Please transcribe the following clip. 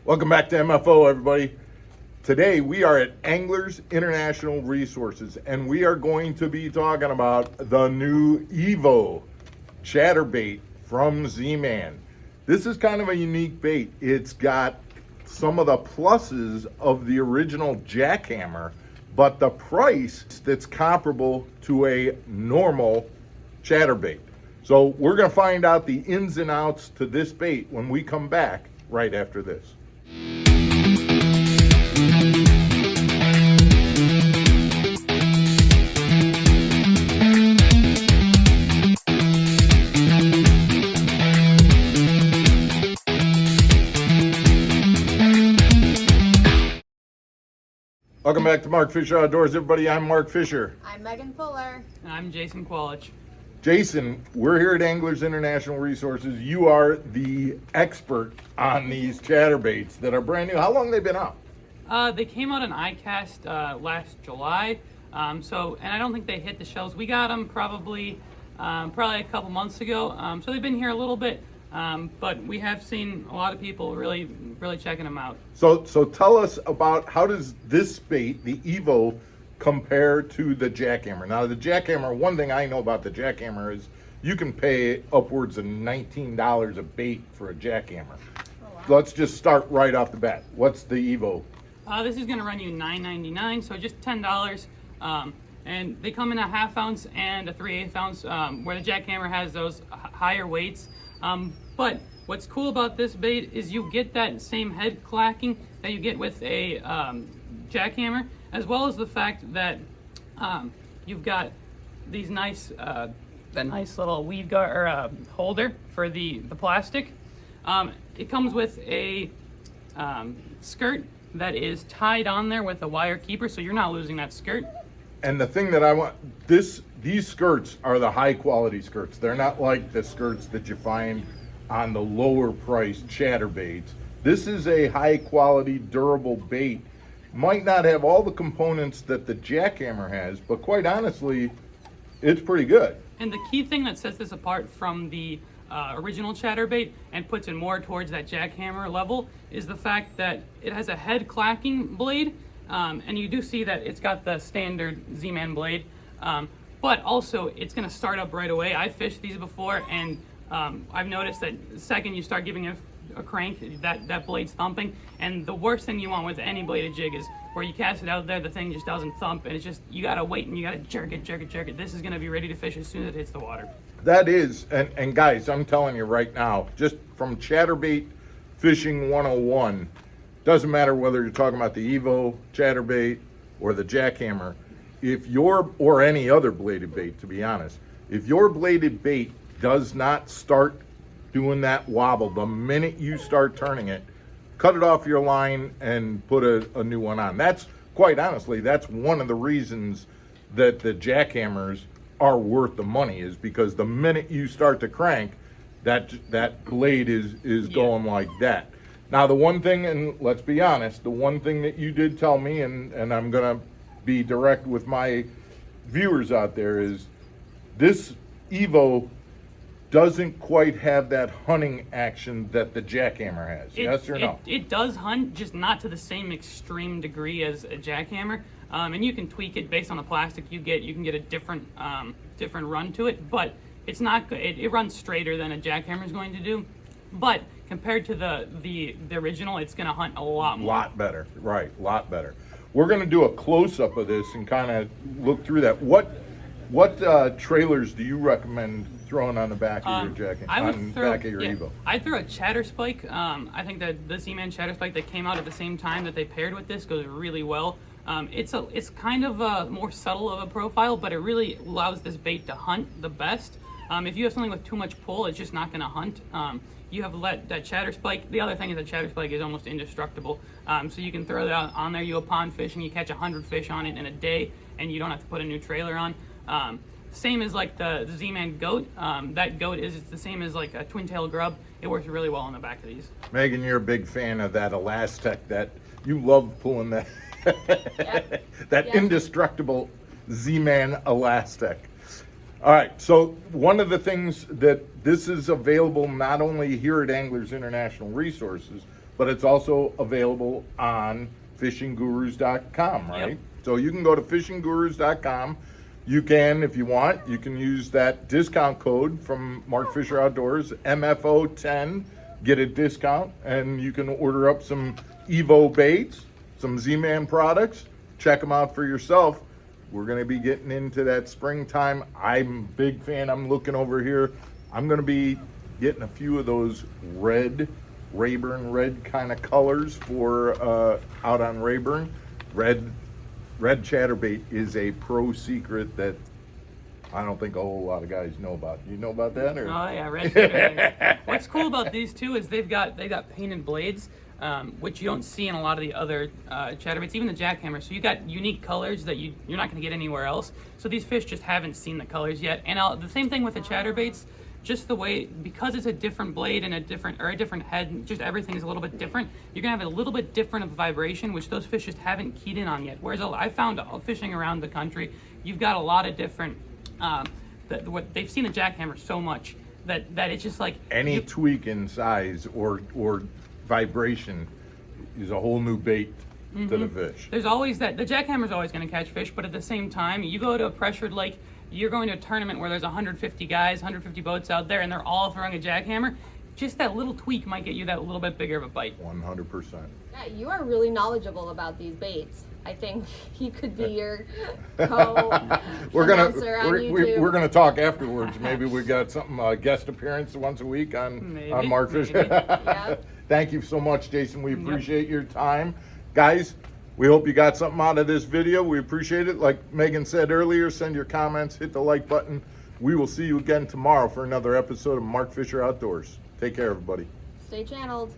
Welcome back to MFO, everybody. Today we are at Anglers International Resources, and we are going to be talking about the new EVO Chatterbait from ZMan. This is kind of a unique bait. It's got some of the pluses of the original jackhammer, but the price that's comparable to a normal chatterbait. So we're going to find out the ins and outs to this bait when we come back right after this. Welcome back to Mark Fisher Outdoors, everybody. I'm Mark Fisher. I'm Megan Fuller. And I'm Jason Qualich. Jason, we're here at Anglers International Resources. You are the expert on these chatterbaits that are brand new. How long have they been out? They came out in ICAST last July, and I don't think they hit the shelves. We got them probably a couple months ago, so they've been here a little bit, but we have seen a lot of people really checking them out. So tell us about how does this bait, the EVO, compare to the jackhammer? Now, the jackhammer, one thing I know about the jackhammer is you can pay upwards of $19 a bait for a jackhammer. Oh, wow. Let's just start right off the bat. What's the EVO? This is going to run you $9.99, so just $10. And they come in a 1/2 ounce and a 3/8 ounce, where the jackhammer has those higher weights. But what's cool about this bait is you get that same head clacking that you get with a jackhammer, as well as the fact that you've got these nice, that nice little weed guard or holder for the plastic. It comes with a skirt that is tied on there with a wire keeper, so you're not losing that skirt. And the thing that I want, these skirts are the high quality skirts. They're not like the skirts that you find on the lower priced chatterbaits. This is a high quality, durable bait. Might not have all the components that the jackhammer has, but quite honestly, it's pretty good. And the key thing that sets this apart from the original chatterbait and puts it more towards that jackhammer level is the fact that it has a head clacking blade, and you do see that it's got the standard ZMan blade, but also it's going to start up right away. I fished these before, and I've noticed that the second you start giving it a crank, that blade's thumping. And the worst thing you want with any bladed jig is where you cast it out there, the thing just doesn't thump, and it's just, you gotta wait and you gotta jerk it. This is gonna be ready to fish as soon as it hits the water. That is, and guys, I'm telling you right now, just from chatterbait fishing 101, doesn't matter whether you're talking about the EVO chatterbait or the jackhammer, or any other bladed bait, to be honest, if your bladed bait does not start doing that wobble the minute you start turning it, cut it off your line and put a new one on. That's, quite honestly, that's one of the reasons that the jackhammers are worth the money, is because the minute you start to crank, that blade is going like that. Now, the one thing, and let's be honest, the one thing that you did tell me, and I'm gonna be direct with my viewers out there, is this EVO doesn't quite have that hunting action that the jackhammer has. Yes or no? It does hunt, just not to the same extreme degree as a jackhammer. And you can tweak it based on the plastic you get. You can get a different run to it, but it's not good. It runs straighter than a jackhammer is going to do. But compared to the original, it's going to hunt a lot more. Lot better, right? Lot better. We're going to do a close up of this and kind of look through that. What trailers do you recommend throwing on the back of your jacket? Back of your EVO? I threw a Chatterspike. I think that the ZMan Chatterspike that came out at the same time that they paired with this goes really well. It's kind of a more subtle of a profile, but it really allows this bait to hunt the best. If you have something with too much pull, it's just not going to hunt. You have that Chatterspike. The other thing is that Chatterspike is almost indestructible. So you can throw that on there. You go pond fishing, you catch 100 fish on it in a day, and you don't have to put a new trailer on. Same as like the ZMan goat. That goat is the same as like a twin tail grub. It works really well on the back of these. Megan, you're a big fan of that Elastec. That you love pulling that indestructible ZMan Elastec. All right, so one of the things that this is available not only here at Anglers International Resources, but it's also available on fishinggurus.com, right? Yep. So you can go to fishinggurus.com. You can, if you want, you can use that discount code from Mark Fisher Outdoors, MFO10, get a discount, and you can order up some EVO baits, some ZMan products. Check them out for yourself. We're going to be getting into that springtime. I'm a big fan. I'm looking over here. I'm going to be getting a few of those red, Rayburn red kind of colors for out on Rayburn. Red chatterbait is a pro secret that I don't think a whole lot of guys know about. You know about that? Or? Oh yeah, red chatterbait. What's cool about these too is they got painted blades, which you don't see in a lot of the other chatterbaits, even the jackhammer. So you got unique colors that you're not going to get anywhere else. So these fish just haven't seen the colors yet. And the same thing with the chatterbaits. Just the way, because it's a different blade and a different head, just everything is a little bit different. You're gonna have a little bit different of vibration, which those fish just haven't keyed in on yet. Whereas I found fishing around the country, you've got a lot of different. What they've seen the jackhammer so much that it's just like any tweak in size or vibration is a whole new bait to the fish. There's always that. The jackhammer's always going to catch fish, but at the same time, you go to a pressured lake, you're going to a tournament where there's 150 guys, 150 boats out there, and they're all throwing a jackhammer. Just that little tweak might get you that little bit bigger of a bite. 100%. Yeah, you are really knowledgeable about these baits. I think he could be your We're co-announcer on YouTube. we're gonna talk afterwards. Maybe we got something guest appearance once a week on Mark Fisher. Yeah. Thank you so much, Jason. We appreciate your time, guys. We hope you got something out of this video. We appreciate it. Like Megan said earlier, send your comments, hit the like button. We will see you again tomorrow for another episode of Mark Fisher Outdoors. Take care, everybody. Stay channeled.